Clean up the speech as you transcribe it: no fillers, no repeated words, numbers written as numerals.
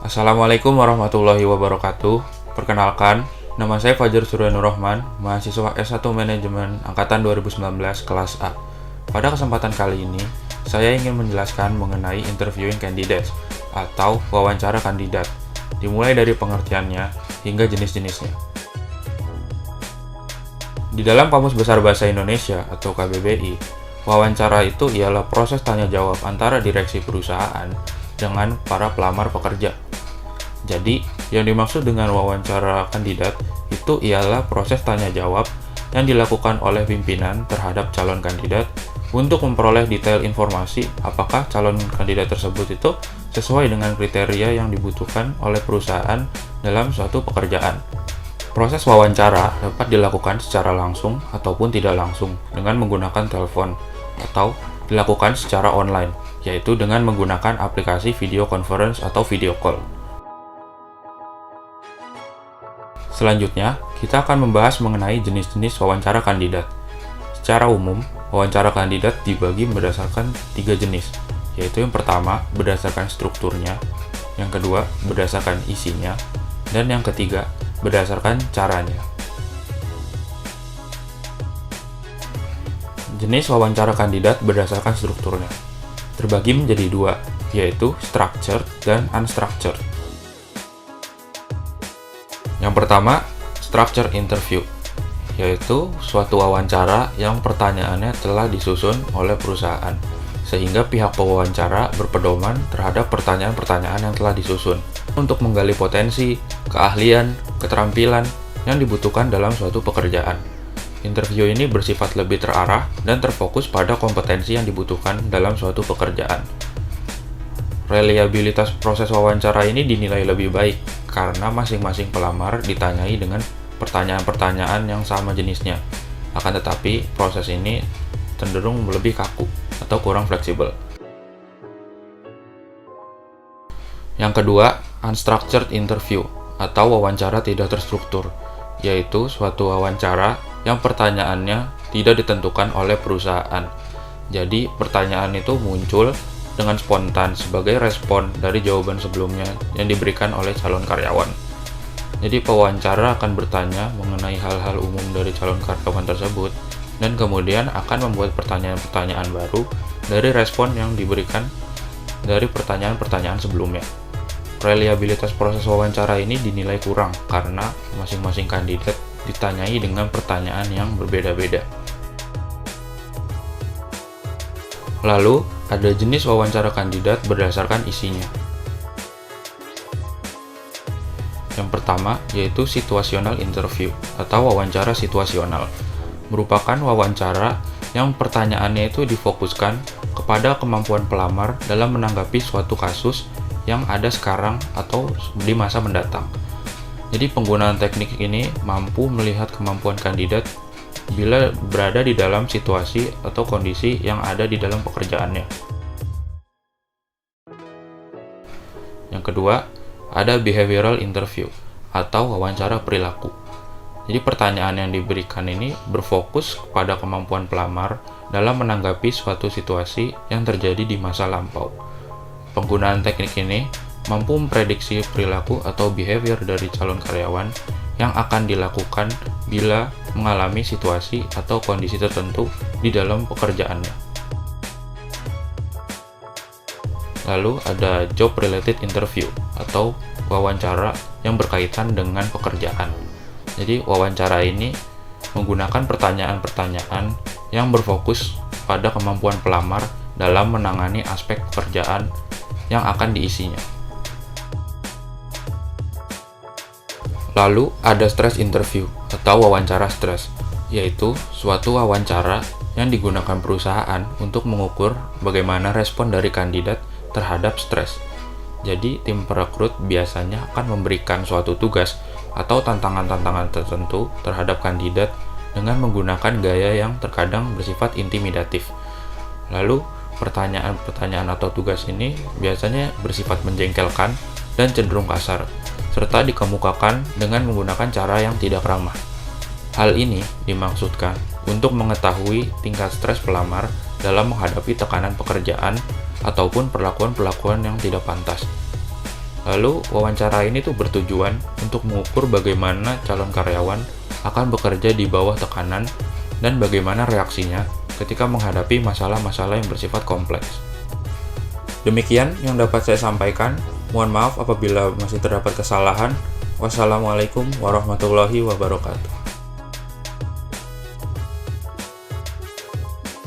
Assalamualaikum warahmatullahi wabarakatuh. Perkenalkan, nama saya Fajar Suryanur Rahman, mahasiswa S1 Manajemen Angkatan 2019 kelas A. Pada kesempatan kali ini, saya ingin menjelaskan mengenai interviewing candidates atau wawancara kandidat, dimulai dari pengertiannya hingga jenis-jenisnya. Di dalam Kamus Besar Bahasa Indonesia atau KBBI, wawancara itu ialah proses tanya jawab antara direksi perusahaan dengan para pelamar pekerja. Jadi, yang dimaksud dengan wawancara kandidat itu ialah proses tanya jawab yang dilakukan oleh pimpinan terhadap calon kandidat untuk memperoleh detail informasi apakah calon kandidat tersebut itu sesuai dengan kriteria yang dibutuhkan oleh perusahaan dalam suatu pekerjaan. Proses wawancara dapat dilakukan secara langsung ataupun tidak langsung dengan menggunakan telepon atau dilakukan secara online, yaitu dengan menggunakan aplikasi video conference atau video call. Selanjutnya, kita akan membahas mengenai jenis-jenis wawancara kandidat. Secara umum, wawancara kandidat dibagi berdasarkan 3 jenis, yaitu yang pertama berdasarkan strukturnya, yang kedua berdasarkan isinya, dan yang ketiga berdasarkan caranya. Jenis wawancara kandidat berdasarkan strukturnya terbagi menjadi 2, yaitu structured dan unstructured. Yang pertama, structured interview, yaitu suatu wawancara yang pertanyaannya telah disusun oleh perusahaan, sehingga pihak pewawancara berpedoman terhadap pertanyaan-pertanyaan yang telah disusun untuk menggali potensi, keahlian, keterampilan yang dibutuhkan dalam suatu pekerjaan. Interview ini bersifat lebih terarah dan terfokus pada kompetensi yang dibutuhkan dalam suatu pekerjaan. Reliabilitas proses wawancara ini dinilai lebih baik karena masing-masing pelamar ditanyai dengan pertanyaan-pertanyaan yang sama jenisnya. Akan tetapi, proses ini cenderung lebih kaku atau kurang fleksibel. Yang kedua, unstructured interview atau wawancara tidak terstruktur, yaitu suatu wawancara yang pertanyaannya tidak ditentukan oleh perusahaan. Jadi, pertanyaan itu muncul dengan spontan sebagai respon dari jawaban sebelumnya yang diberikan oleh calon karyawan. Jadi, pewawancara akan bertanya mengenai hal-hal umum dari calon karyawan tersebut dan kemudian akan membuat pertanyaan-pertanyaan baru dari respon yang diberikan dari pertanyaan-pertanyaan sebelumnya. Reliabilitas proses wawancara ini dinilai kurang karena masing-masing kandidat ditanyai dengan pertanyaan yang berbeda-beda. Lalu, ada jenis wawancara kandidat berdasarkan isinya. Yang pertama, yaitu situational interview atau wawancara situasional. Merupakan wawancara yang pertanyaannya itu difokuskan kepada kemampuan pelamar dalam menanggapi suatu kasus yang ada sekarang atau di masa mendatang. Jadi penggunaan teknik ini mampu melihat kemampuan kandidat bila berada di dalam situasi atau kondisi yang ada di dalam pekerjaannya. Yang kedua, ada behavioral interview atau wawancara perilaku. Jadi pertanyaan yang diberikan ini berfokus kepada kemampuan pelamar dalam menanggapi suatu situasi yang terjadi di masa lampau. Penggunaan teknik ini mampu memprediksi perilaku atau behavior dari calon karyawan yang akan dilakukan bila mengalami situasi atau kondisi tertentu di dalam pekerjaannya. Lalu ada job related interview atau wawancara yang berkaitan dengan pekerjaan. Jadi wawancara ini menggunakan pertanyaan-pertanyaan yang berfokus pada kemampuan pelamar dalam menangani aspek pekerjaan yang akan diisinya. Lalu ada stress interview atau wawancara stres, yaitu suatu wawancara yang digunakan perusahaan untuk mengukur bagaimana respon dari kandidat terhadap stres. Jadi, tim perekrut biasanya akan memberikan suatu tugas atau tantangan-tantangan tertentu terhadap kandidat dengan menggunakan gaya yang terkadang bersifat intimidatif. Lalu, pertanyaan-pertanyaan atau tugas ini biasanya bersifat menjengkelkan dan cenderung kasar, serta dikemukakan dengan menggunakan cara yang tidak ramah. Hal ini dimaksudkan untuk mengetahui tingkat stres pelamar dalam menghadapi tekanan pekerjaan ataupun perlakuan-perlakuan yang tidak pantas. Lalu, wawancara ini tuh bertujuan untuk mengukur bagaimana calon karyawan akan bekerja di bawah tekanan dan bagaimana reaksinya ketika menghadapi masalah-masalah yang bersifat kompleks. Demikian yang dapat saya sampaikan. Mohon maaf apabila masih terdapat kesalahan. Wassalamualaikum warahmatullahi wabarakatuh.